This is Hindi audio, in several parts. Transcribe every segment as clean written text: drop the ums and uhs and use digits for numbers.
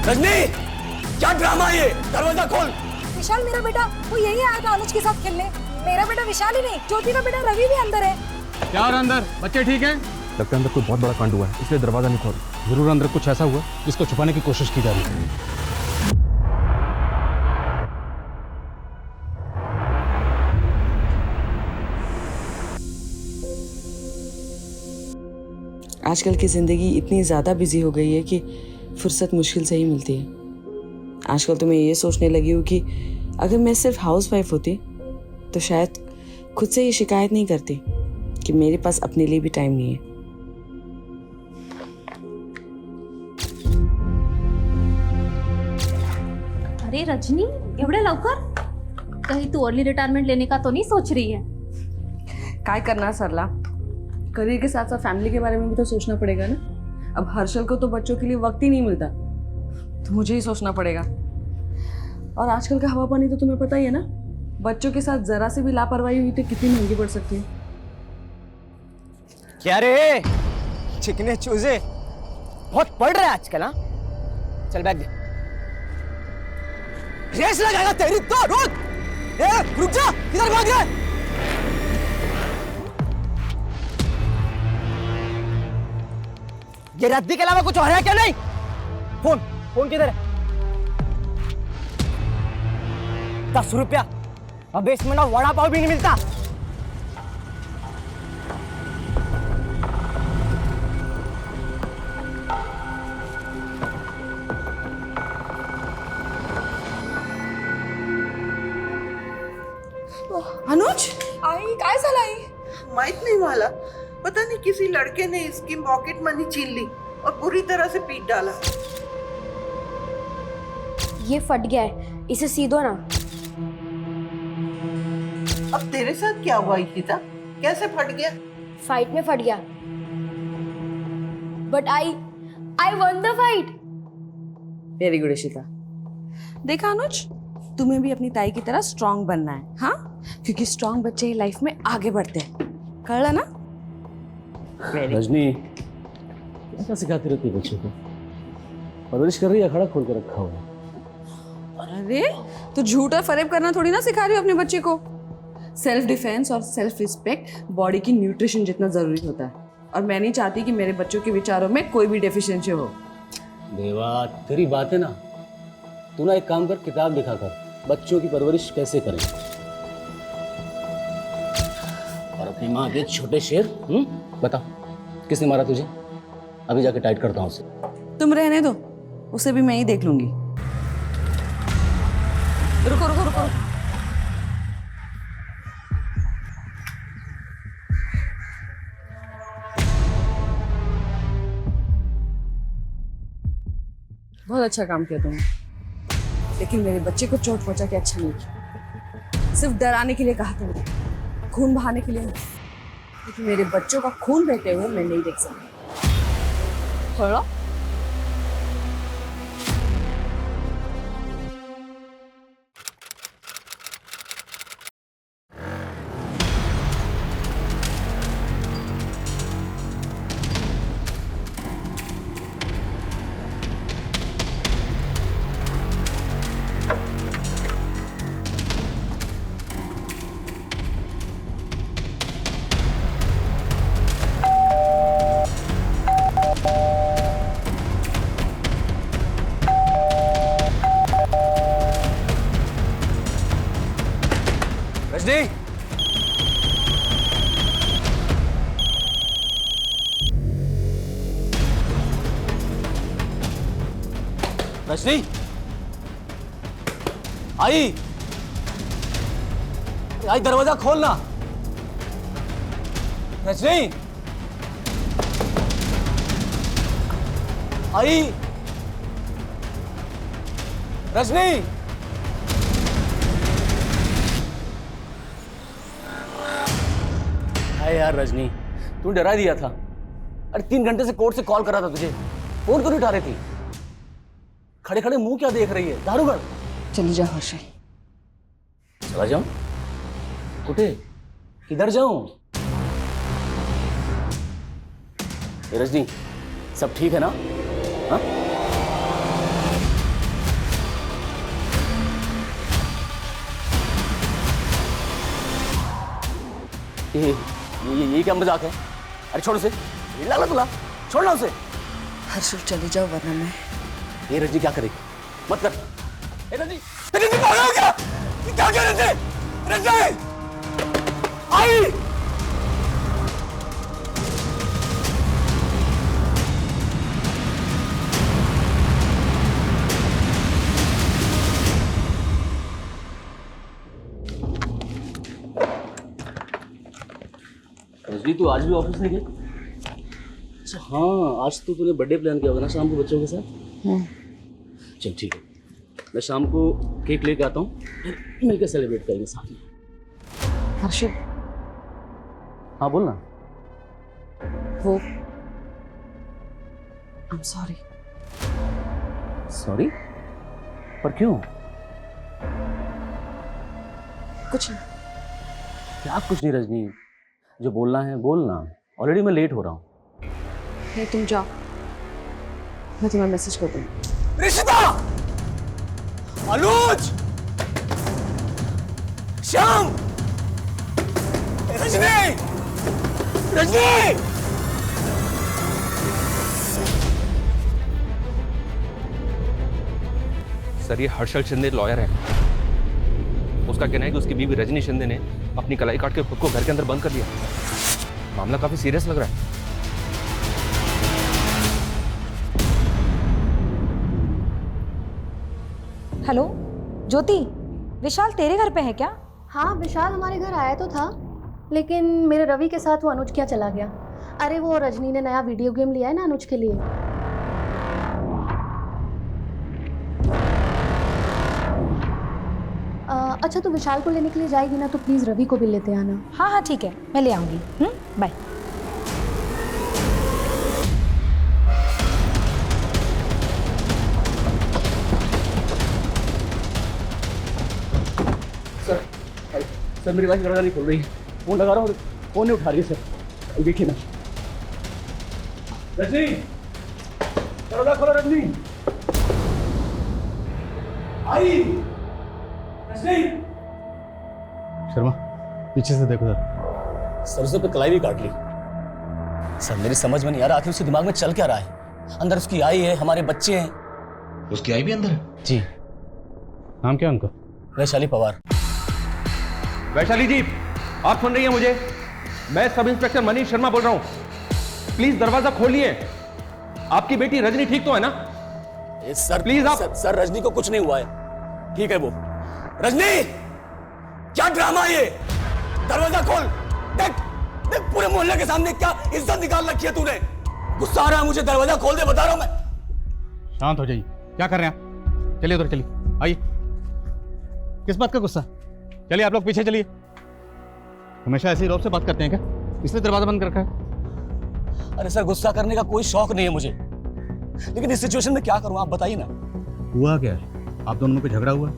रजनी, क्या ड्रामा है ये? दरवाजा खोल। विशाल मेरा बेटा, वो यही आया था अनुज के साथ खेलने। मेरा बेटा विशाल ही नहीं, ज्योति का बेटा रवि भी अंदर है। क्या और अंदर? बच्चे ठीक हैं? लगता है अंदर कोई बहुत बड़ा कांड हुआ है, इसलिए दरवाजा नहीं खोल। जरूर अंदर कुछ ऐसा हुआ जिसको छुपाने की कोशिश की जा रही है। आजकल की ज़िंदगी इतनी ज़्यादा बिजी हो गई है कि फुर्सत मुश्किल से ही मिलती है। आजकल तो मैं ये सोचने लगी हूँ कि अगर मैं सिर्फ हाउस वाइफ होती तो शायद खुद से ये शिकायत नहीं करती कि मेरे पास अपने लिए भी टाइम नहीं है। अरे रजनी, एवढे लवकर? कहीं तू अर्ली रिटायरमेंट लेने का तो नहीं सोच रही है? काय करना सरला, करियर के साथ साथ फैमिली के बारे में भी तो सोचना पड़ेगा ना। अब हर्षल को तो बच्चों के लिए वक्त ही नहीं मिलता, तो मुझे ही सोचना पड़ेगा। और आजकल का हवा पानी तो तुम्हें पता ही है ना, बच्चों के साथ जरा से भी लापरवाही हुई तो कितनी महंगी पड़ सकती है। क्या रे चिकने चूजे, बहुत पड़ रहा है आजकल। हाँ चल बैग दे, रेस लगाएगा तेरी तो। रुक जा, किधर भाग रहा है? ये रद्दी के अलावा कुछ और है क्या? नहीं, फोन किधर है? 10 रुपया, अब इसमें ना वड़ा पाव भी नहीं मिलता। अनुज, आई काय झालं आई? माहित नहीं वाला, पता नहीं किसी लड़के ने इसकी पॉकेट मनी छीन ली और पूरी तरह से पीट डाला। ये फट गया है, इसे सी दो ना। अब तेरे साथ क्या हुआ इशिता? कैसे फट गया? फाइट में फट गया, but I one the fight. Very good Ishita. देखा अनुज, तुम्हें भी अपनी ताई की तरह स्ट्रांग बनना है, हाँ? क्योंकि स्ट्रांग बच्चे ही लाइफ में आगे बढ़ते हैं, कहा ना? रजनी, क्या सिखाती रहती है बच्चों को? परवरिश कर रही है, खड़ा खोल कर रखा हुआ है। अरे तो झूठ और फरेब करना थोड़ी ना सिखा रही हो अपने बच्चे को। सेल्फ डिफेंस और सेल्फ रिस्पेक्ट बॉडी की न्यूट्रिशन जितना जरूरी होता है, और मैं नहीं चाहती कि मेरे बच्चों के विचारों में कोई भी डेफिशिएंसी हो। देवा, तेरी बात है ना, तू ना एक काम कर, किताब लिखा कर, बच्चों की परवरिश कैसे करें। और अपनी माँ के छोटे शेर। बता, किसने मारा तुझे? अभी जाके टाइट करता हूँ उसे। तुम रहने दो, उसे भी मैं ही देख लूंगी। रुको रुको रुको, बहुत अच्छा काम किया तुमने, लेकिन मेरे बच्चे को चोट पहुंचा के अच्छा नहीं किया। सिर्फ डराने के लिए कहा तुमने, खून बहाने के लिए नहीं। लेकिन मेरे बच्चों का खून बहते हुए मैं नहीं देख सकती। थोड़ा रजनी, रजनी, आई दरवाजा खोलना। रजनी, आई रजनी, अरे यार रजनी, तू डरा दिया था। अरे 3 घंटे से कोर्ट से कॉल कर रहा था तुझे, फोन क्यों नहीं उठा रही थी? खड़े खड़े मुंह क्या देख रही है? दारूगढ़ चली जा हर्षल। चला जाऊं? कुठे? किधर जाऊं? रजनी, सब ठीक है ना? हाँ? ये क्या मजाक है? अरे छोड़ उसे, ये लाला तुला, छोड़ना उसे। हर्षल चली जाओ वरना मैं। ये रजनी क्या करेगी? मत कर। ए रजनी, रजनी पागल हो क्या? ये क्या कर रहे थे? रजनी! आई! रजनी तू आज भी ऑफिस नहीं गई? अच्छा हाँ, आज तो तूने बर्थडे प्लान किया होगा ना शाम को बच्चों के साथ? चल ठीक है, मैं शाम को केक लेके आता हूँ, मिलकर सेलिब्रेट करेंगे साथ में। हर्षल, हाँ बोलना। वो I'm sorry। सॉरी? पर क्यों? कुछ नहीं। क्या कुछ नहीं रजनी, जो बोलना है बोलना। ऑलरेडी मैं लेट हो रहा हूँ। नहीं तुम जाओ, मैं तुम्हें मैसेज कर दूँगी। रिश्ता! अनुज! श्याम! रजनी! रजनी! सर ये हर्षल शिंदे लॉयर है। उसका कहना है कि उसकी बीवी रजनी शिंदे ने अपनी कलाई काट के खुद को घर के अंदर बंद कर लिया। मामला काफी सीरियस लग रहा है। हेलो ज्योति, विशाल तेरे घर पे है क्या? हाँ विशाल हमारे घर आया तो था, लेकिन मेरे रवि के साथ वो अनुज क्या चला गया। अरे वो रजनी ने नया वीडियो गेम लिया है ना अनुज के लिए। अच्छा तो विशाल को लेने के लिए जाएगी ना, तो प्लीज़ रवि को भी लेते आना। हाँ हाँ ठीक है, मैं ले आऊँगी। बाय। सर मेरी वाइफ दरवाजा नहीं खोल रही है, फोन लगा रहा हूँ, फोन नहीं उठा रही है सर। देखिए ना। रजनी, दरवाजा खोलो रजनी। आई! रजनी! शर्मा पीछे से देखो सर। सरसों पे कलाई भी काट ली। सर मेरी समझ में नहीं आ रहा आखिर उसके दिमाग में चल क्या रहा है। अंदर उसकी आई है, हमारे बच्चे हैं। उसकी आई भी अंदर है? जी। नाम क्या उनका? वैशाली पवार। वैशाली जी, आप सुन रही हैं मुझे? मैं सब इंस्पेक्टर मनीष शर्मा बोल रहा हूँ। प्लीज दरवाजा खोलिए। आपकी बेटी रजनी ठीक तो है ना? सर प्लीज आप। सर रजनी को कुछ नहीं हुआ है, ठीक है वो। रजनी, क्या ड्रामा है ये? दरवाजा खोल। देख देख पूरे मोहल्ले के सामने क्या इज्जत निकाल रखी है तूने। गुस्सा आ रहा है मुझे, दरवाजा खोल दे, बता रहा हूं मैं। शांत हो जाइए, क्या कर रहे हैं आप? चलिए उधर चलिए, आइए। किस बात का गुस्सा? चलिए आप लोग पीछे चलिए। हमेशा ऐसे ही रौब से बात करते हैं क्या? इसलिए दरवाजा बंद कर रखा है। अरे सर गुस्सा करने का कोई शौक नहीं है मुझे, लेकिन इस सिचुएशन में क्या करूं आप बताइए ना। हुआ क्या है? आप दोनों में कोई झगड़ा हुआ?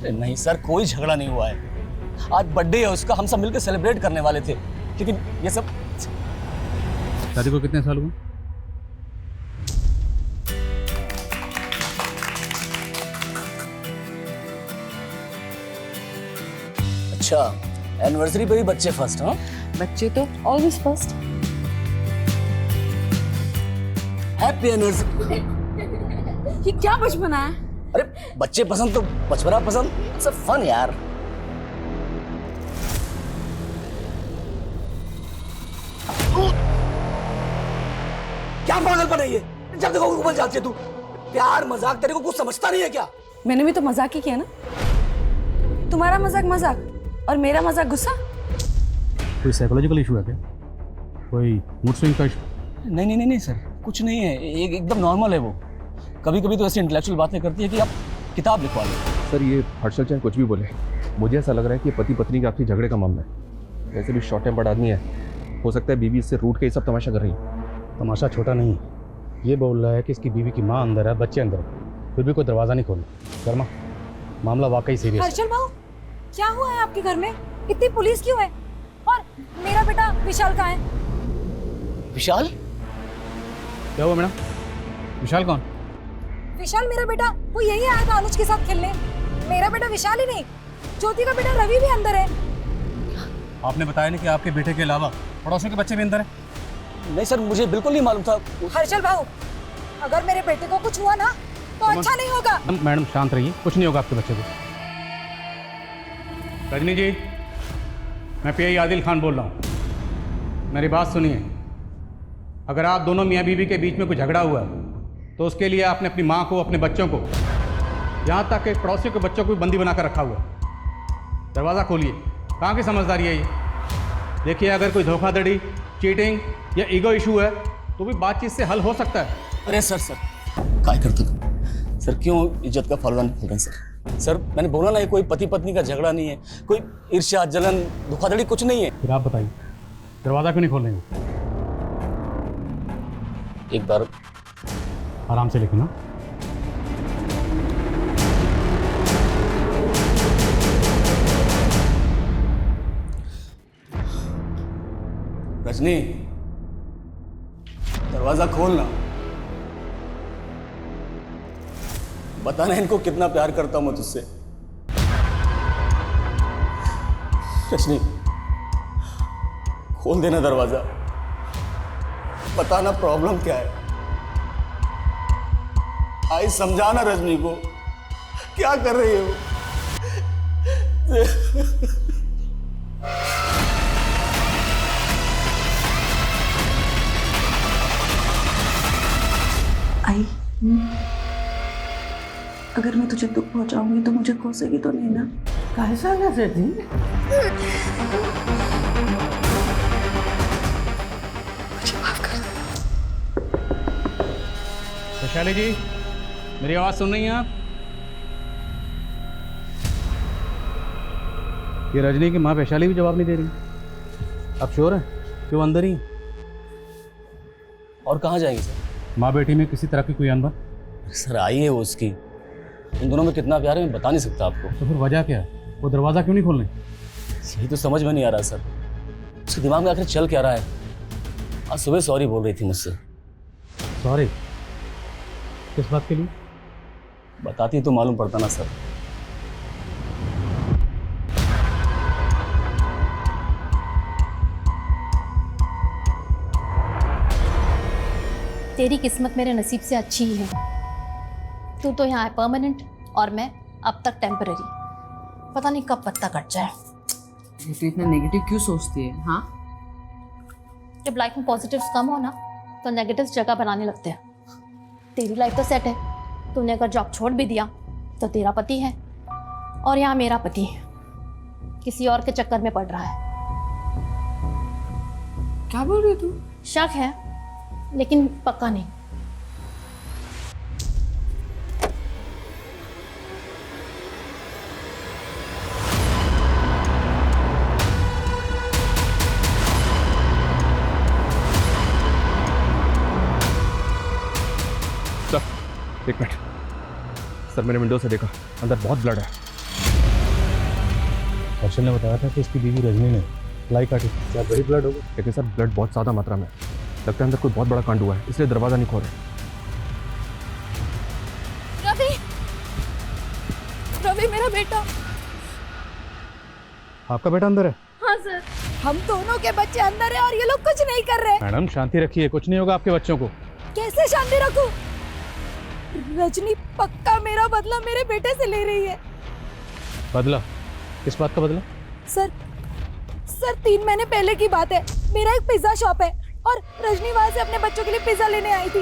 नहीं सर, कोई झगड़ा नहीं हुआ है। आज बर्थडे है उसका, हम सब मिलकर सेलिब्रेट करने वाले थे, लेकिन ये सब। शादी को कितने साल हुए? अच्छा, एनिवर्सरी पे भी बच्चे फर्स्ट? हाँ, बच्चे तो ऑलवेज फर्स्ट। Happy anniversary. ये क्या बचपना है? अरे बच्चे पसंद तो बचपना पसंद, इट्स अ फन यार। क्या पागलपन है ये? जब देखो उबल जाती है तू। प्यार मजाक तेरे को कुछ समझता नहीं है क्या? मैंने भी तो मजाक ही किया ना। तुम्हारा मजाक मजाक और मेरा मजाक गुस्सा। कोई साइकोलॉजिकल इशू है क्या? कोई मूड स्विंग का इशू? नहीं नहीं नहीं नहीं सर, कुछ नहीं है, एकदम नॉर्मल है वो। कभी कभी तो ऐसी इंटेलेक्चुअल बातें करती है कि आप किताब लिखवा लो। सर ये हर्षल चाहे कुछ भी बोले, मुझे ऐसा लग रहा है कि पति पत्नी का आपसी झगड़े का मामला है। वैसे भी शॉर्ट टेम्पर्ड आदमी है, हो सकता है बीवी इससे रूठ के ये सब तमाशा कर रही है। तमाशा छोटा नहीं, ये बोल रहा है कि इसकी बीवी की माँ अंदर है, बच्चे अंदर है, फिर भी कोई दरवाज़ा नहीं खोला। शर्मा, मामला वाकई सीरियस है। हर्षल भाऊ, क्या हुआ है आपके घर में? इतनी पुलिस क्यों है? और मेरा बेटा विशाल कहाँ है? विशाल? क्या हुआ मैडम? विशाल कौन? विशाल मेरा बेटा, वो यही आया था अनुज के साथ खेलने। मेरा बेटा विशाल ही नहीं, ज्योति का बेटा रवि भी अंदर है। आपने बताया नहीं कि आपके बेटे के अलावा पड़ोसियों के बच्चे भी अंदर हैं? नहीं सर, मुझे बिल्कुल नहीं मालूम था। हर्षल भाऊ, अगर मेरे बेटे को कुछ हुआ ना तो अच्छा नहीं होगा। मैडम शांत रहिए, कुछ नहीं होगा आपके बच्चे को। रजनी जी, मैं पीआई आदिल खान बोल रहा हूँ। मेरी बात सुनिए, अगर आप दोनों मियाँ बीवी के बीच में कोई झगड़ा हुआ तो उसके लिए आपने अपनी माँ को, अपने बच्चों को, यहाँ तक कि पड़ोसियों के बच्चों को भी बंदी बनाकर रखा हुआ। दरवाज़ा खोलिए। कहाँ की समझदारी है ये? देखिए, अगर कोई धोखाधड़ी, चीटिंग या ईगो इशू है तो भी बातचीत से हल हो सकता है। अरे सर क्या करते तुम? सर क्यों इज्जत का फलदान खोल रहे हैं सर? मैंने बोला ना, ये कोई पति पत्नी का झगड़ा नहीं है, कोई ईर्ष्या, जलन, धोखाधड़ी कुछ नहीं है। फिर आप बताइए, दरवाज़ा क्यों नहीं खोल रहे हैं? एक बार आराम से लिखना। रजनी, दरवाजा खोलना। बताना इनको कितना प्यार करता हूं मैं तुझसे। रजनी, खोल देना दरवाजा। बताना प्रॉब्लम क्या है। आई समझाना रजनी को, क्या कर रही हो? आई, अगर मैं तुझे दुख पहुंचाऊंगी तो मुझे कोसेगी तो नहीं ना? कैसा ना रजनी? मुझे माफ कर दे। वैशाली जी, मेरी आवाज़ सुन रही हैं आप? ये रजनी की माँ वैशाली भी जवाब नहीं दे रही। आप श्योर हैं कि वो अंदर ही? और कहाँ जाएंगे सर? माँ बेटी में किसी तरह की कोई अनबन? सर आई है वो उसकी, उन दोनों में कितना प्यार है मैं बता नहीं सकता आपको। तो फिर वजह क्या है? वो दरवाज़ा क्यों नहीं खोल रहे? यही तो समझ में नहीं आ रहा सर, उसके दिमाग में आखिर चल क्या रहा है। आज सुबह सॉरी बोल रही थी मुझसे। सॉरी? किस बात के लिए? बताती तो मालूम पड़ता ना सर। तेरी किस्मत मेरे नसीब से अच्छी ही है। तू तो यहाँ है परमानेंट और मैं अब तक टेम्पररी। पता नहीं कब पत्ता कट जाए। तो इतना नेगेटिव क्यों सोचती है? हाँ, जब लाइफ में पॉजिटिव्स कम हो ना तो नेगेटिव्स जगह बनाने लगते हैं। तेरी लाइफ तो सेट है, तूने अगर जॉब छोड़ भी दिया तो तेरा पति है और यहाँ मेरा पति किसी और के चक्कर में पड़ रहा है। क्या बोल रही तू? शक है लेकिन पक्का नहीं। सर एक मिनट। सर मैंने विंडो से देखा, अंदर बहुत ब्लड है। हर्षल ने बताया था कि इसकी बीवी रजनी ने लाई काटी। क्या वही ब्लड होगा? लेकिन सर ब्लड बहुत ज़्यादा मात्रा में है। लगता है अंदर कोई बहुत बड़ा कांड हुआ है, इसलिए दरवाज़ा नहीं खोल रहे। रवि, रवि मेरा बेटा। आपका बेटा अंदर है? हाँ सर। हम दोनों के बच्चे अंदर है और ये लोग कुछ नहीं कर रहे। मैडम शांति रखिए, कुछ नहीं होगा आपके बच्चों को। कैसे शांति रखूं? रजनी पक्का मेरा बदला मेरे बेटे से ले रही है। बदला? किस बात का बदला? सर 3 महीने पहले की बात है। मेरा एक पिज्जा शॉप है और रजनी वहां से अपने बच्चों के लिए पिज्जा लेने आई थी।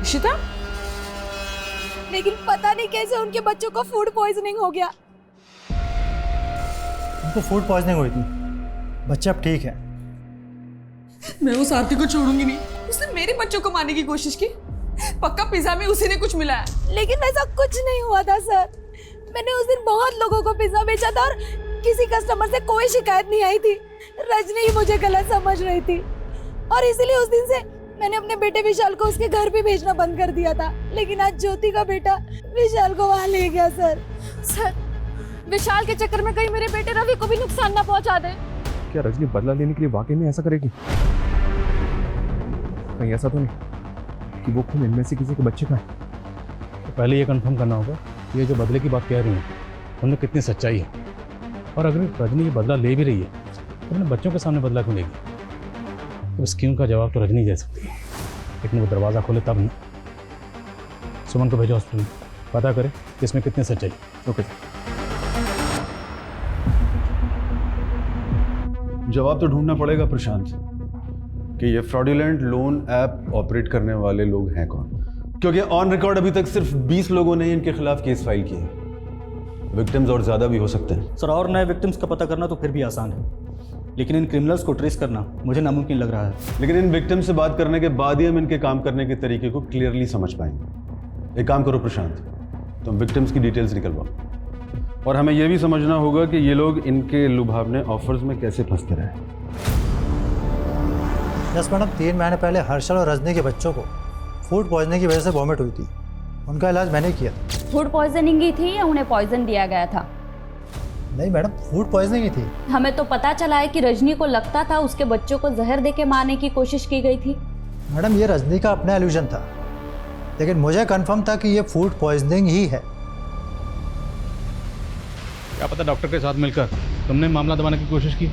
इशिता? लेकिन पता नहीं कैसे उनके बच्चों को फूड पॉइजनिंग हो गया। उनको फूड पॉइजनिंग हुई थी, बच्चे अब ठीक है। मैं उस आरती को छोड़ूंगी नहीं। उसने मेरे बच्चों को मारने की कोशिश की। पक्का पिज्जा में उसी ने कुछ मिलाया। लेकिन ऐसा कुछ नहीं हुआ था सर। मैंने उस दिन बहुत लोगों को पिज्जा बेचा था और किसी कस्टमर से कोई शिकायत नहीं आई थी। रजनी ही मुझे गलत समझ रही थी और इसीलिए उस दिन से मैंने अपने बेटे विशाल को उसके घर भी भेजना बंद कर दिया था। लेकिन आज ज्योति का बेटा विशाल को वहां ले गया सर। विशाल के चक्कर में कहीं मेरे बेटे रवि को भी नुकसान ना पहुंचा दे। क्या रजनी बदला लेने के लिए वाकई में ऐसा करेगी? कहीं ऐसा तो नहीं कि वो खून इनमें से किसी के बच्चे का है? तो पहले ये कंफर्म करना होगा कि ये जो बदले की बात कह रही हैं उनमें कितनी सच्चाई है। और अगर रजनी ये बदला ले भी रही है तो अपने बच्चों के सामने बदला क्यों लेगी? तो इस क्यों का जवाब तो रजनी दे सकती है, लेकिन वो दरवाज़ा खोले तब नहीं। सुमन को भेजो हॉस्पिटल में, पता करे कि इसमें कितनी सच्चाई। ओके। जवाब तो ढूंढना पड़ेगा प्रशांत कि ये फ्रॉडुलेंट लोन ऐप ऑपरेट करने वाले लोग हैं कौन, क्योंकि ऑन रिकॉर्ड अभी तक सिर्फ 20 लोगों ने इनके खिलाफ केस फाइल किया है। विक्टिम्स और ज़्यादा भी हो सकते हैं। सर, और नए विक्टिम्स का पता करना तो फिर भी आसान है, लेकिन इन क्रिमिनल्स को ट्रेस करना मुझे नामुमकिन लग रहा है। लेकिन इन विक्टिम से बात करने के बाद ही हम इनके काम करने के तरीके को क्लियरली समझ पाएंगे। एक काम करो प्रशांत, तुम विक्टिम्स की डिटेल्स निकलवाओ, और हमें यह भी समझना होगा कि ये लोग इनके लुभावने ऑफर्स में कैसे फंसते रहे। यस मैडम, 3 महीने पहले हर्षल और रजनी के बच्चों को फूड पॉइजनिंग की वजह से वॉमिट हुई थी। उनका इलाज मैंने किया। फूड पॉइजनिंग ही थी या उन्हें पॉइजन दिया गया था? नहीं मैडम, फूड पॉइजनिंग ही थी। हमें तो पता चला है कि रजनी को लगता था उसके बच्चों को जहर देके मारने की कोशिश की गई थी। मैडम, ये रजनी का अपना एल्यूजन था, लेकिन मुझे कंफर्म था कि ये फूड पॉइजनिंग ही है। क्या पता डॉक्टर के साथ मिलकर तुमने मामला दबाने की कोशिश की?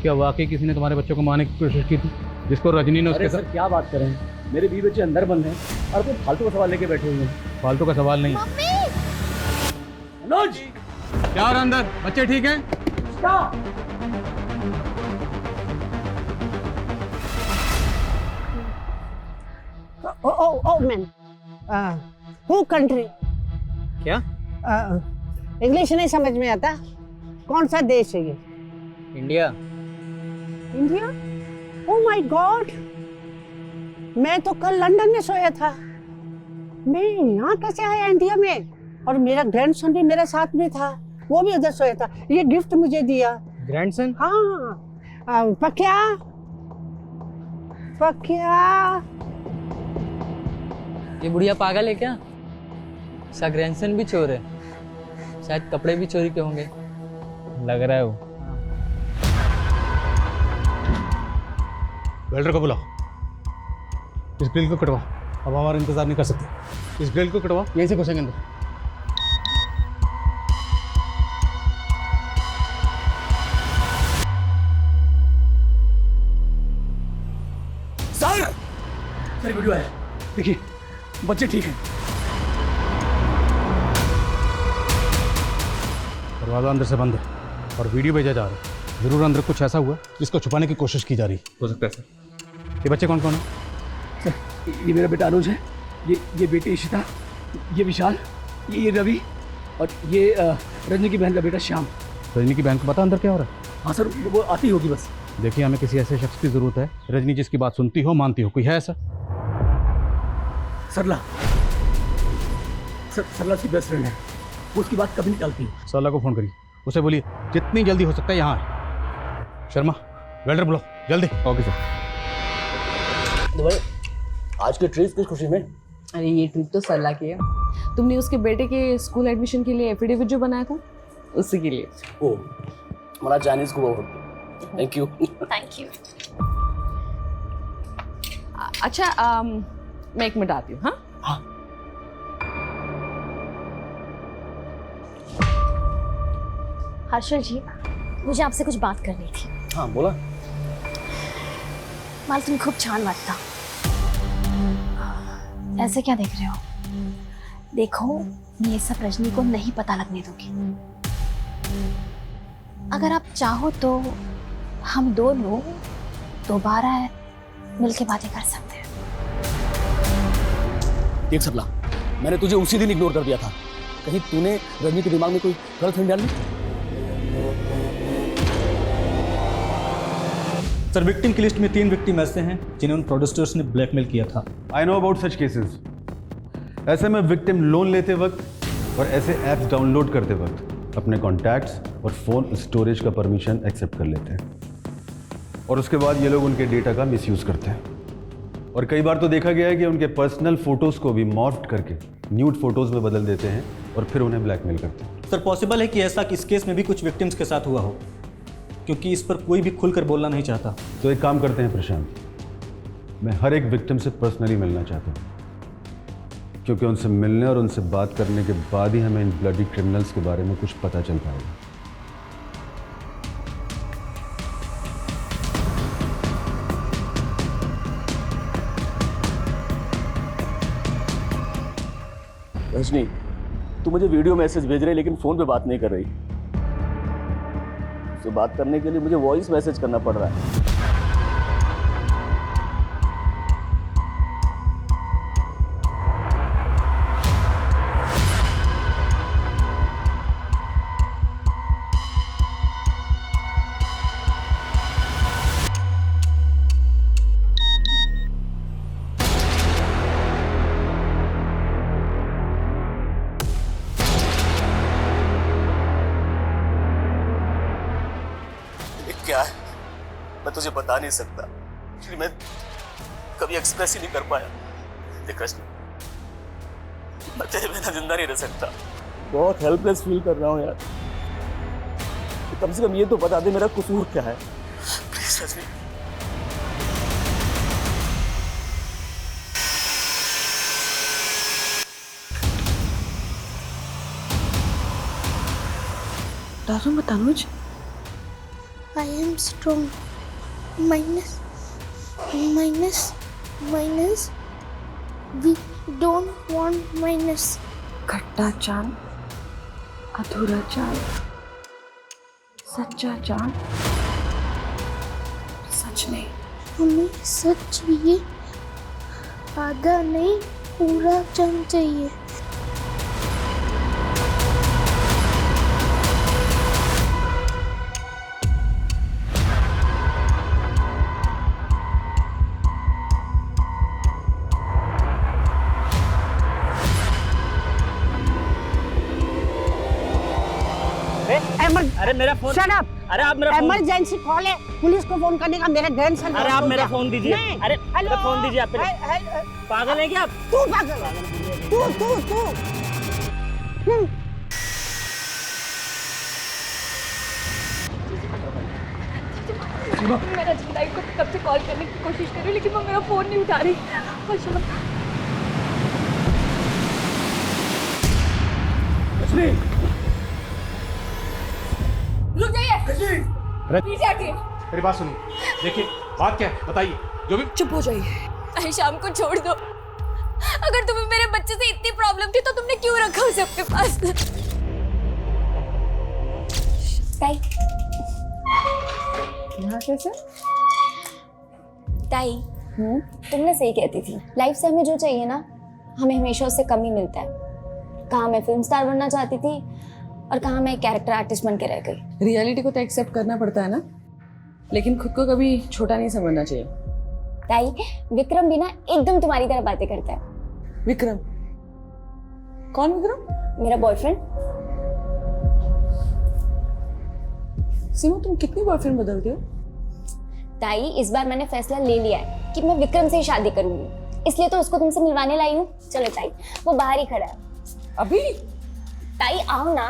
क्या वाकई किसी ने तुम्हारे बच्चों को मारने की कोशिश की थी, जिसको रजनी ने उसके साथ? क्या बात कर रहे हैं? मेरे 20 बच्चे अंदर बंद हैं और कोई फालतू का सवाल लेके बैठे हुए हैं। फालतू का सवाल नहीं। मनोज, क्या और अंदर बच्चे ठीक हैं? Oh man, who country? क्या? इंग्लिश नहीं समझ में आता। कौन सा देश है ये? India. India? Oh my God, मैं तो कल लंदन में सोया था। मैं यहाँ कैसे आया इंडिया में? और मेरा ग्रैंडसन भी मेरे साथ में था, वो भी उधर सोया था। ये गिफ्ट मुझे दिया। ग्रैंडसन? हाँ, पक्या पक्या। ये बुढ़िया पागल है क्या? इसका ग्रैंडसन भी चोर है, शायद कपड़े भी चोरी के होंगे। लग रहा है वो। वेल्डर को बुलाओ, इस ग्रिल को कटवाओ। अब हमारा इंतजार नहीं कर सकते। इस ग्रिल को कटवाओ, यहीं से घुसेंगे अंदर। सर वीडियो है, देखिए बच्चे ठीक हैं। दरवाजा अंदर से बंद है और वीडियो भेजा जा रहा है। जरूर अंदर कुछ ऐसा हुआ जिसको छुपाने की कोशिश की जा रही है। हो सकता है सर। ये बच्चे कौन कौन है? सर, ये मेरा बेटा अनुज है, ये बेटी इशिता, ये विशाल, ये रवि, और ये रजनी की बहन का बेटा श्याम। रजनी की बहन को पता अंदर क्या हो रहा है? हाँ सर, वो आती होगी बस। देखिए, हमें किसी ऐसे शख्स की जरूरत है रजनी जिसकी बात सुनती हो, मानती हो। कोई है ऐसा? सरला, सरला की बेस्ट फ्रेंड है, वो उसकी बात कभी नहीं टालती। सरला को फोन करिए, उसे बोलिए जितनी जल्दी हो सकता है यहाँ आए। शर्मा, वेल्डर बुलाओ जल्दी। Okay sir. आज के ट्रिप किस खुशी में? अरे ये ट्रिप तो सरला की है। तुमने उसके बेटे के स्कूल एडमिशन के लिए एफिडेविट जो बनाया था, उसी के लिए। ओ, हमारा चाइनीज को। Thank you. Thank you. अच्छा, मैं 1 मिनट आती हूँ। हाँ, हर्षल जी, मुझे आपसे कुछ बात करनी थी। हाँ बोला। मला तुम्ही खूप छान वाटता। ऐसे क्या देख रहे हो? देखो, मैं ये सब रजनी को नहीं पता लगने दूंगी। अगर आप चाहो तो हम दोनों दोबारा मिलके बातें कर सकते हैं। देख सबला, मैंने तुझे उसी दिन इग्नोर कर दिया था। कहीं तूने रजनी के दिमाग में कोई गलत फहमी डाल ली? सर, विक्टिम की लिस्ट में 3 विक्टिम ऐसे हैं जिन्हें उन प्रोड्यूसर्स ने ब्लैकमेल किया था। I know about such cases. ऐसे में विक्टिम लोन लेते वक्त और ऐसे ऐप्स डाउनलोड करते वक्त अपने कॉन्टैक्ट्स और फ़ोन स्टोरेज का परमिशन एक्सेप्ट कर लेते हैं, और उसके बाद ये लोग उनके डेटा का मिसयूज़ करते हैं। और कई बार तो देखा गया है कि उनके पर्सनल फ़ोटोज़ को भी मॉर्फ करके न्यूड फोटोज़ में बदल देते हैं और फिर उन्हें ब्लैकमेल करते हैं। सर, पॉसिबल है कि ऐसा इस केस में भी कुछ विक्टिम्स के साथ हुआ हो, क्योंकि इस पर कोई भी खुलकर बोलना नहीं चाहता। तो एक काम करते हैं प्रशांत, मैं हर एक विक्टिम से पर्सनली मिलना चाहता हूँ। क्योंकि उनसे मिलने और उनसे बात करने के बाद ही हमें इन ब्लडी क्रिमिनल्स के बारे में कुछ पता चल पाएगा। रजनी, तू मुझे वीडियो मैसेज भेज रही है लेकिन फोन पे बात नहीं कर रही। उससे बात करने के लिए मुझे वॉइस मैसेज करना पड़ रहा है। क्या है मैं तुझे बता नहीं सकता, क्योंकि मैं कभी एक्सप्रेस ही नहीं कर पाया। देख रजनी, मैं तेरे बिना जिंदा नहीं रह सकता। बहुत हेल्पलेस फील कर रहा हूँ यार। तो कम से कम ये तो बता दे मेरा कसूर क्या है। प्लीज रजनी। डरो मत अनुज। I am strong. Minus. We don't want minus. खट्टा चांद, अधूरा चांद, सच्चा चांद, सच नहीं। हमें सच चाहिए, आधा नहीं पूरा चांद चाहिए। अरे मेरा फोन। Shut up. अरे आप मेरा फोन। इमरजेंसी कॉल है, पुलिस को फोन करने का मेरा ग्रैंडसन। अरे आप मेरा फोन दीजिए। अरे मेरा फोन दीजिए आप। पागल है क्या आप? तू पागल। तू मैं रजनी लाइफ को कब से कॉल करने की कोशिश कर रही हूँ लेकिन वो मेरा फोन नहीं उठा रही। रुक जाइए, पीछे हटिए। मेरी बात सुनिए, देखिए बात क्या है बताइए। जो भी चुप हो जाइए। आयशाम को छोड़ दो। अगर तुम्हें मेरे बच्चे से इतनी प्रॉब्लम थी तो तुमने क्यों रखा उसे अपने पास? ताई, यहाँ कैसे? ताई, तुमने सही कहती थी। लाइफ से हमें जो चाहिए ना, हमें हमेशा उससे कम ही मिलता है। कहाँ मैं फिल्म स्टार बनना चाहती थी और कहाँ मैं कैरेक्टर आर्टिस्ट बन के रह गई। रियलिटी को तो एक्सेप्ट करना पड़ता है ना, लेकिन खुद को कभी छोटा नहीं समझना चाहिए। ताई, विक्रम भी ना एकदम तुम्हारी तरह बातें करता है। विक्रम? कौन विक्रम? मेरा बॉयफ्रेंड। सीमा, तुम कितनी बॉयफ्रेंड बदलती हो? ताई, इस बार मैंने फैसला ले लिया है कि मैं विक्रम से ही शादी करूंगी, इसलिए तो उसको तुमसे मिलवाने लाई हूँ। चलो ताई, वो बाहर ही खड़ा है। अभी? ताई आओ ना।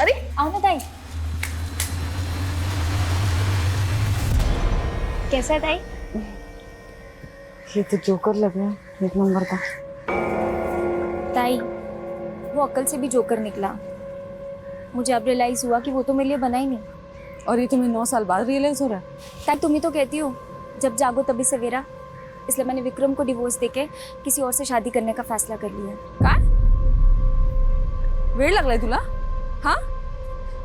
अरे आओ ना ताई। कैसा है ताई? ये तो जोकर लग रहा है, एक नंबर का। ताई, वो अक्ल से भी जोकर निकला। मुझे अब रियलाइज हुआ कि वो तो मेरे लिए बना ही नहीं। और ये तुम्हें 9 साल बाद रियलाइज हो रहा है? ताई, तुम ही तो कहती हो जब जागो तभी सवेरा। इसलिए मैंने विक्रम को डिवोर्स देके किसी और से शादी करने का फैसला कर लिया। काय? वेड़ लग रहा है तुला? हाँ,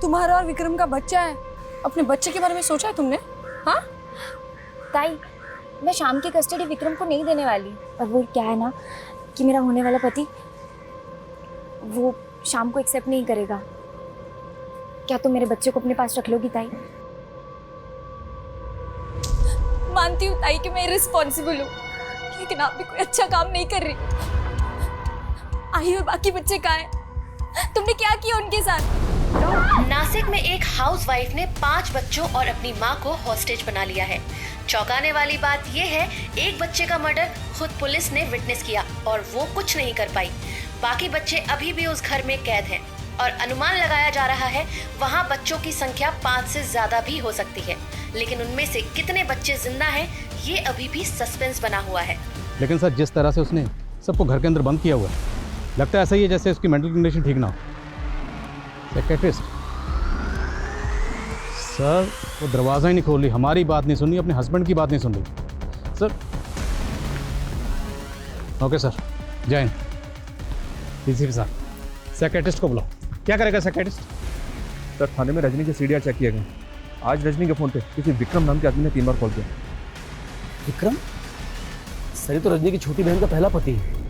तुम्हारा और विक्रम का बच्चा है। अपने बच्चे के बारे में सोचा है तुमने? हाँ ताई, मैं शाम की कस्टडी विक्रम को नहीं देने वाली। और वो क्या है ना कि मेरा होने वाला पति वो शाम को एक्सेप्ट नहीं करेगा। क्या तुम मेरे बच्चे को अपने पास रख लोगी ताई? मानती हूँ ताई कि मैं रिस्पॉन्सिबल हूँ, लेकिन आप भी कोई अच्छा काम नहीं कर रही। आई और बाकी बच्चे कहाँ हैं? तुमने क्या किया उनके साथ? नासिक में एक हाउसवाइफ ने 5 बच्चों और अपनी मां को हॉस्टेज बना लिया है। चौंकाने वाली बात यह है, एक बच्चे का मर्डर खुद पुलिस ने विटनेस किया और वो कुछ नहीं कर पाई। बाकी बच्चे अभी भी उस घर में कैद हैं और अनुमान लगाया जा रहा है वहां बच्चों की संख्या 5 से ज्यादा भी हो सकती है। लेकिन उनमें से कितने बच्चे जिंदा हैं, ये अभी भी सस्पेंस बना हुआ है। लेकिन सर, जिस तरह से उसने सबको घर के अंदर बंद किया हुआ है, लगता है ऐसा ही है जैसे उसकी मेंटल कंडीशन ठीक ना हो। साइकियाट्रिस्ट सर, वो दरवाज़ा ही नहीं खोल रही, हमारी बात नहीं सुन रही, अपने हस्बैंड की बात नहीं सुन रही सर। ओके सर, जय हिंद। डीसीपी साहब, साइकियाट्रिस्ट को बुलाओ। क्या करेगा साइकियाट्रिस्ट? सर थाने में रजनी के सीडीआर चेक किए गए। आज रजनी के फ़ोन पे किसी विक्रम नाम के आदमी ने 3 बार कॉल किया। विक्रम? सर ये तो रजनी की छोटी बहन का पहला पति है।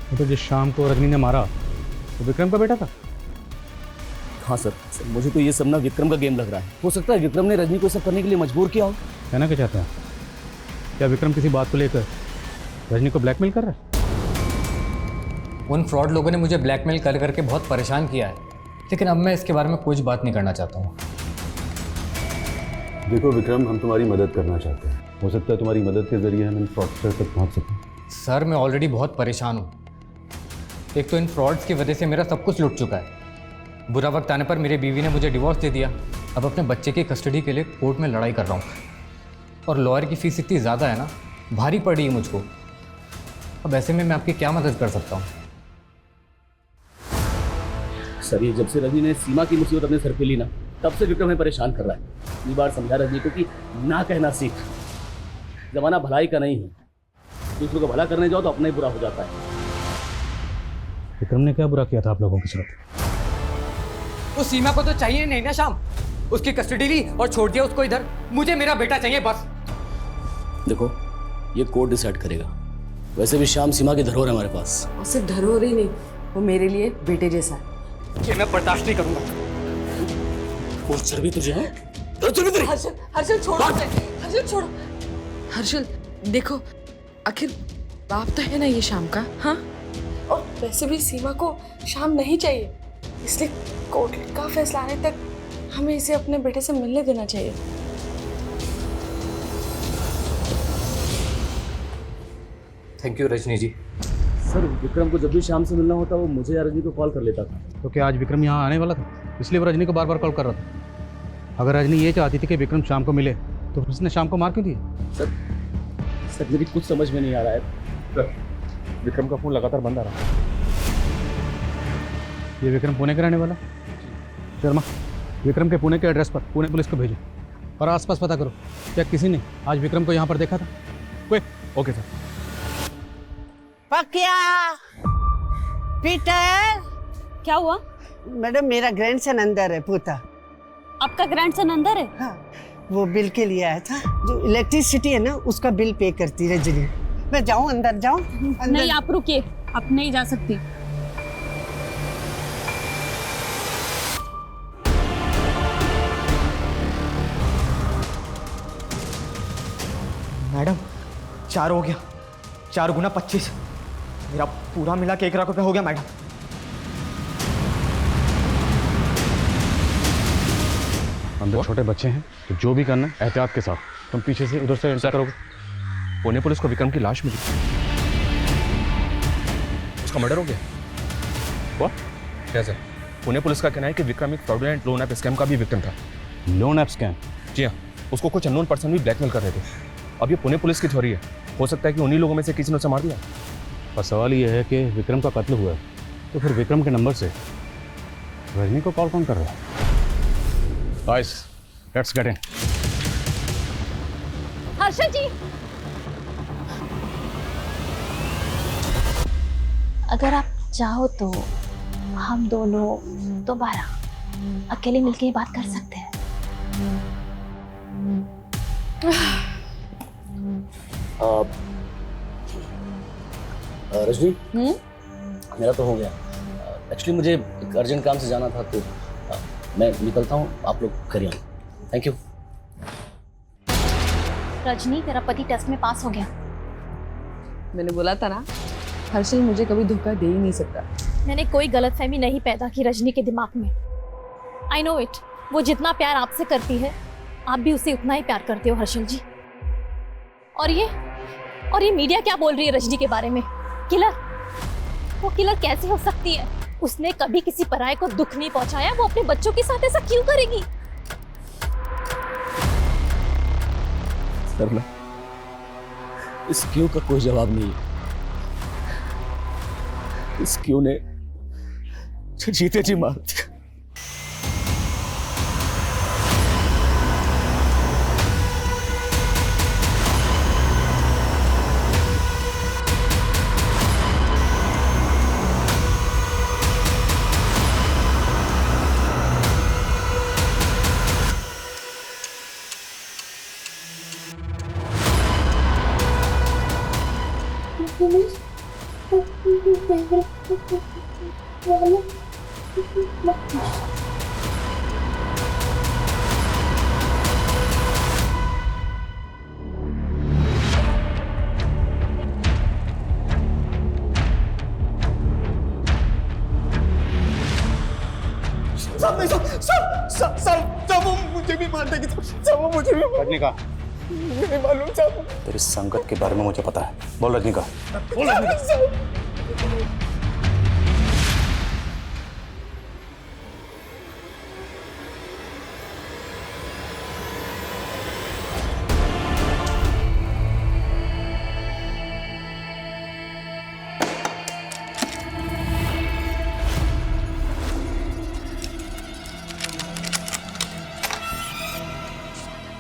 वो तो जिस शाम को रजनी ने मारा तो विक्रम का बेटा था। हाँ सर, मुझे तो ये सब ना विक्रम का गेम लग रहा है। हो सकता है विक्रम ने रजनी को सब करने के लिए मजबूर किया हो। कहना क्या चाहते हैं? क्या विक्रम किसी बात को लेकर रजनी को ब्लैकमेल कर रहा है? उन फ्रॉड लोगों ने मुझे ब्लैकमेल कर करके बहुत परेशान किया है, लेकिन अब मैं इसके बारे में कुछ बात नहीं करना चाहता हूँ। देखो विक्रम, हम तुम्हारी मदद करना चाहते हैं। हो सकता है तुम्हारी मदद के जरिए हम इन फ्रॉडस्टर तक पहुँच सकें। सर मैं ऑलरेडी बहुत परेशान हूँ। एक तो इन फ्रॉड्स की वजह से मेरा सब कुछ लुट चुका है। बुरा वक्त आने पर मेरी बीवी ने मुझे डिवोर्स दे दिया। अब अपने बच्चे की कस्टडी के लिए कोर्ट में लड़ाई कर रहा हूँ और लॉयर की फ़ीस इतनी ज़्यादा है ना, भारी पड़ रही है मुझको। अब ऐसे में मैं आपकी क्या मदद कर सकता हूँ? सर ये जब से रजनी ने सीमा की मुसीबत अपने सर पे ली ना, तब से विक्रम हमें परेशान कर रहा है। इतनी बार समझा रजनी को कि ना कहना सीख। जमाना भलाई का नहीं है, दूसरों को भला करने जाओ तो अपना ही बुरा हो जाता है। विक्रम ने क्या बुरा किया था आप लोगों के साथ? उस सीमा को तो चाहिए नहीं ना शाम, उसकी कस्टडी ली और छोड़ दिया उसको इधर। मुझे मेरा बेटा चाहिए बस। देखो ये कोर्ट डिसाइड करेगा। वैसे भी शाम सीमा की धरोहर है हमारे पास। और सिर्फ धरोहर ही नहीं, वो मेरे लिए बेटे जैसा है। ये मैं बर्दाश्त नहीं करूंगा। और सर भी तुझे है? हर्षल, हर्षल छोड़ो उसे। हर्षल छोड़ो। हर्षल देखो, आखिर बाप तो है ना ये शाम का। हाँ, और वैसे भी सीमा को शाम नहीं चाहिए, इसलिए कोर्ट का फैसला आने तक हमें इसे अपने बेटे से मिलने देना चाहिए। Thank you Rajni ji. Sir Vikram को जब भी शाम से मिलना होता वो मुझे या रजनी को कॉल कर लेता था। तो क्या आज विक्रम यहाँ आने वाला था, इसलिए वो रजनी को बार बार कॉल कर रहा था? अगर रजनी ये चाहती थी कि विक्रम शाम को मिले तो उसने शाम को मार क्यों दिया? सर मेरी कुछ समझ में नहीं आ रहा है। सर विक्रम का फ़ोन लगातार बंद आ रहा है। ये विक्रम पुणे का रहने वाला? शर्मा, विक्रम के पुणे के एड्रेस पर पुणे पुलिस को भेजो और आसपास पता करो क्या किसी ने आज विक्रम को यहाँ पर देखा था। क्विक। Okay sir. पकिया, पीटर। क्या हुआ? मैडम मेरा ग्रैंडसन अंदर है। पूता आपका ग्रैंडसन अंदर है? हाँ, वो बिल के लिए आया था। जो इलेक्ट्रिसिटी है ना उसका बिल पे करती रजनी। मैं जाऊँ अंदर? जाऊँ अंदर? नहीं आप रुकिए, आप नहीं जा सकती। मैडम 4 हो गया, 4 गुना 25, मेरा पूरा मिला के 1 लाख रुपए हो गया मैडम। अंदर छोटे बच्चे हैं तो जो भी करना है एहतियात के साथ। तुम पीछे से उधर से एंटर करोगे। पुणे पुलिस को विक्रम की लाश मिली, उसका मर्डर हो गया। What? क्या सर? पुणे पुलिस का कहना है कि विक्रम एक फ्रॉडुलेंट लोन ऐप स्कैम का भी विक्टिम था। Loan app scam? जी हाँ, उसको कुछ अननोन पर्सन भी ब्लैकमेल कर रहे थे। अब ये पुणे पुलिस की थ्योरी है, हो सकता है कि उन्हीं लोगों में से किसी ने उसे मार दिया। और सवाल ये है कि विक्रम का कत्ल हुआ है तो फिर विक्रम के नंबर से रजनी को कॉल कौन कर रहा है? Guys, let's get in. Harshal ji, अगर आप चाहो तो हम दोनों दोबारा अकेले मिलके ये बात कर सकते हैं। रजनी, मेरा तो हो गया। एक्चुअली मुझे एक अर्जेंट काम से जाना था तो मैं निकलता हूँ, आप लोग करिए। Thank you. रजनी, तेरा पति टेस्ट में पास हो गया। मैंने बोला था ना, हर्षल मुझे कभी धोखा दे ही नहीं सकता। मैंने कोई गलतफहमी नहीं पैदा की रजनी के दिमाग में। आई नो इट, वो जितना प्यार आपसे करती है आप भी उसे उतना ही प्यार करते हो हर्षल जी। और ये मीडिया क्या बोल रही है रजनी के बारे में? किलर? वो किलर कैसे हो सकती है? उसने कभी किसी पराये को दुख नहीं पहुंचाया, वो अपने बच्चों के साथ ऐसा क्यों करेगी? सरला, इस क्यों का कोई जवाब नहीं है। इस क्यों ने जीते जी मार दिया। सब वो मुझे भी मार देगी, सब वो मुझे भी। रजनीकांत, नहीं मालूम साहब। तेरी संगत के बारे में मुझे पता है। बोल रजनीकांत, बोल रजनीकांत।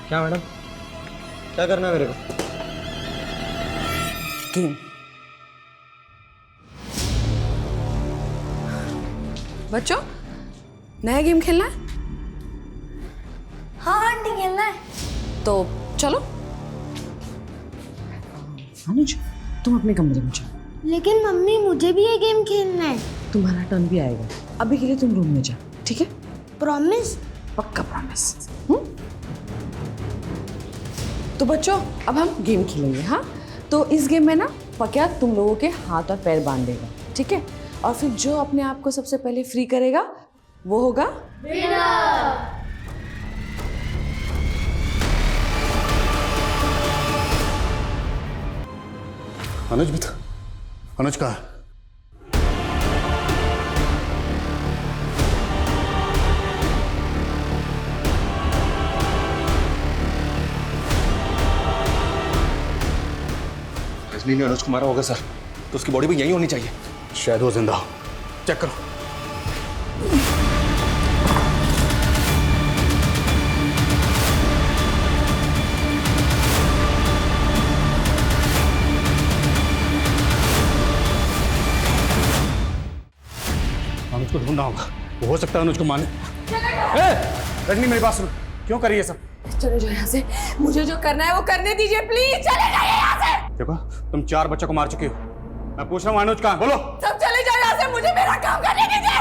क्या मैडम, क्या करना है मेरे को? गेम। बच्चों, नया गेम खेलना है? हाँ आंटी, खेलना है। तो चलो। अनुज, तुम अपने कमरे में जाओ। लेकिन मम्मी, मुझे भी ये गेम खेलना है। तुम्हारा टर्न भी आएगा। अभी के लिए तुम रूम में जाओ, ठीक है? प्रॉमिस? पक्का प्रॉमिस। तो बच्चों, अब हम गेम खेलेंगे। हाँ, तो इस गेम में ना पक्या तुम लोगों के हाथ और पैर बांध देगा, ठीक है? और फिर जो अपने आप को सबसे पहले फ्री करेगा वो होगा विनर। अनुज भी था। अनुज कहाँ है? रजनी ने अनुज को मारा होगा सर, तो उसकी बॉडी भी यहीं होनी चाहिए। शायद वो जिंदा हो। चेक करो। अनुज को ढूंढना होगा। वो हो सकता है अनुज को माने। रजनी मेरी बात सुनो, क्यों करी ये सब? चले जाओ यहाँ से। मुझे जो करना है वो करने दीजिए, प्लीज चले जाइए यहाँ से। देखो, तुम 4 बच्चों को मार चुके हो। मैं पूछ रहा हूँ अनुज कहाँ? बोलो। सब चले जाओ यहाँ से, मुझे मेरा काम करने दीजिए।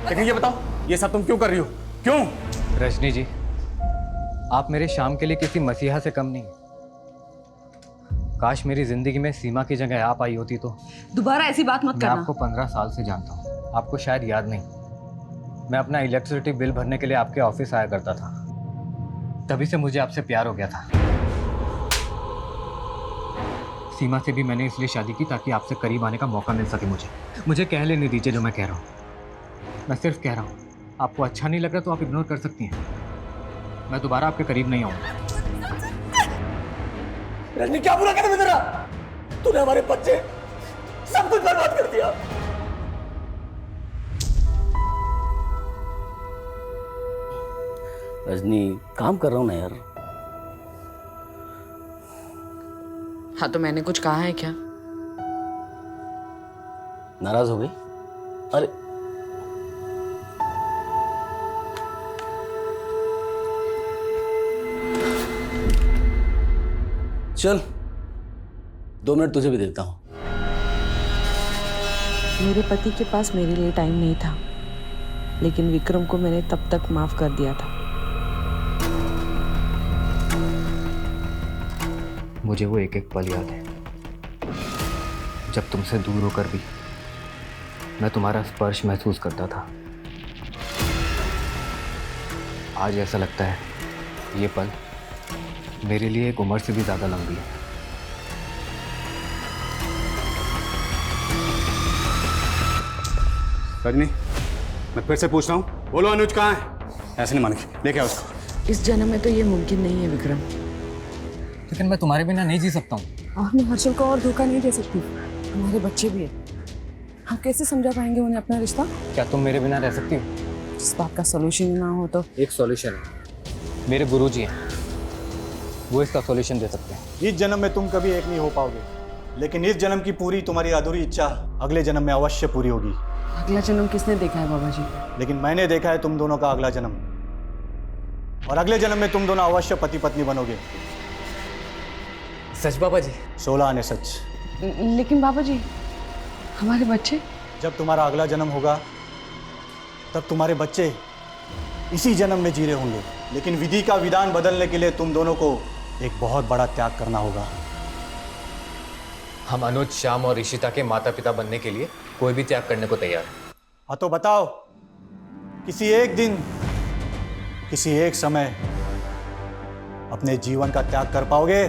लेकिन ये बताओ, ये सब तुम क्यों कर रही हो? क्यों? रजनी जी, आप मेरे शाम के लिए किसी मसीहा से कम नहीं। काश मेरी जिंदगी में सीमा की जगह आप आई होती तो। दोबारा ऐसी बात मत मैं करना। आपको 15 साल से जानता हूँ, आपको शायद याद नहीं। मैं अपना इलेक्ट्रिसिटी बिल भरने के लिए आपके ऑफिस आया करता था, तभी से मुझे आपसे प्यार हो गया था। सीमा से भी मैंने इसलिए शादी की ताकि आपसे करीब आने का मौका मिल सके। मुझे कह लेने दीजिए जो मैं कह रहा हूँ। मैं सिर्फ कह रहा हूँ, आपको अच्छा नहीं लग रहा तो आप इग्नोर कर सकती हैं। मैं दोबारा आपके करीब नहीं आऊँगा। रजनी, क्या बुरा कर तेरा? तूने हमारे बच्चे सब कुछ बर्बाद कर दिया। रजनी, काम कर रहा हूँ ना यार। हाँ, तो मैंने कुछ कहा है क्या? नाराज हो गई? अरे चल, 2 मिनट तुझे भी देता हूँ। मेरे पति के पास मेरे लिए टाइम नहीं था, लेकिन विक्रम को मैंने तब तक माफ कर दिया था। मुझे वो एक एक पल याद है जब तुमसे दूर होकर भी मैं तुम्हारा स्पर्श महसूस करता था। आज ऐसा लगता है ये पल मेरे लिए एक उम्र से भी ज्यादा लंबी है। रजनी, मैं फिर से पूछ रहा हूँ, बोलो अनुज कहाँ है? ऐसे नहीं मानेंगे, लेके आओ उसको। इस जन्म में तो ये मुमकिन नहीं है विक्रम। लेकिन मैं तुम्हारे बिना नहीं जी सकता हूँ। और मैं हर्षल को और धोखा नहीं दे सकती। हमारे बच्चे भी हैं। हम कैसे समझा पाएंगे उन्हें अपना रिश्ता? क्या तुम मेरे बिना रह सकती हो? जिस बात का सोल्यूशन ही ना हो तो। एक सॉल्यूशन है, मेरे गुरुजी हैं, वो इसका सॉल्यूशन दे सकते हैं। इस जन्म में तुम कभी एक नहीं हो पाओगे, लेकिन इस जन्म की पूरी तुम्हारी अधूरी इच्छा अगले जन्म में अवश्य पूरी होगी। अगला जन्म किसने देखा है बाबा जी? लेकिन मैंने देखा है तुम दोनों का अगला जन्म, और अगले जन्म में तुम दोनों अवश्य पति पत्नी बनोगे। सच बाबा जी? 16 आने सच। लेकिन बाबा जी, हमारे बच्चे? जब तुम्हारा अगला जन्म होगा तब तुम्हारे बच्चे इसी जन्म में जी रहे होंगे, लेकिन विधि का विधान बदलने के लिए तुम दोनों को एक बहुत बड़ा त्याग करना होगा। हम अनुज, श्याम और ऋषिता के माता पिता बनने के लिए कोई भी त्याग करने को तैयार है। हाँ तो बताओ, किसी एक दिन, किसी एक समय अपने जीवन का त्याग कर पाओगे?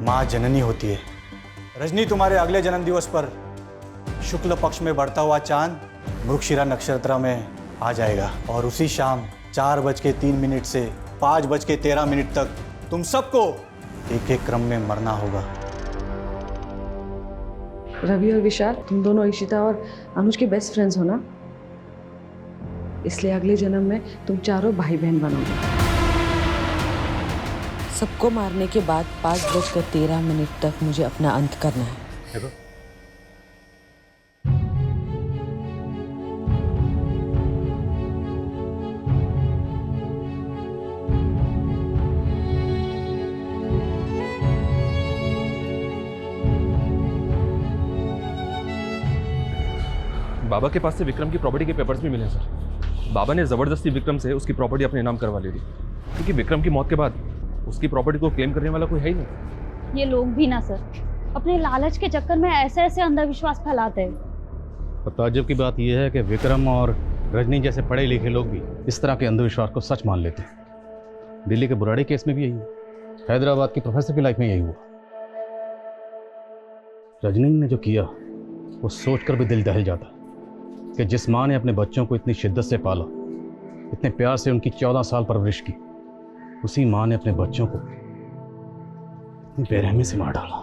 माँ जननी होती है। रजनी, तुम्हारे अगले जन्म दिवस पर शुक्ल पक्ष में बढ़ता हुआ चांद मृगशिरा नक्षत्र में आ जाएगा, और उसी शाम 4:03 से 5:13 तक तुम सबको एक एक क्रम में मरना होगा। रवि और विशाल, तुम दोनों ईशिता और अनुज के बेस्ट फ्रेंड्स हो ना, इसलिए अगले जन्म में तुम चारों भाई बहन बनोगे। सबको मारने के बाद 5:13 तक मुझे अपना अंत करना है। बाबा के पास से विक्रम की प्रॉपर्टी के पेपर्स भी मिले हैं सर। बाबा ने ज़बरदस्ती विक्रम से उसकी प्रॉपर्टी अपने नाम करवा ली थी, क्योंकि विक्रम की मौत के बाद उसकी प्रॉपर्टी को क्लेम करने वाला कोई है ही नहीं। ये लोग भी ना सर, अपने लालच के चक्कर में ऐसे ऐसे अंधविश्वास फैलाते हैं। और ताज्जुब की बात यह है कि विक्रम और रजनी जैसे पढ़े लिखे लोग भी इस तरह के अंधविश्वास को सच मान लेते हैं। दिल्ली के बुराड़ी केस में भी यही हुआ, हैदराबाद की प्रोफेसर की लाइफ में यही हुआ। रजनी ने जो किया वो सोचकर भी दिल दहल जाता कि जिस माँ ने अपने बच्चों को इतनी शिद्दत से पाला, इतने प्यार से उनकी 14 साल परवरिश की, उसी माँ ने अपने बच्चों को बेरहमी से मार डाला।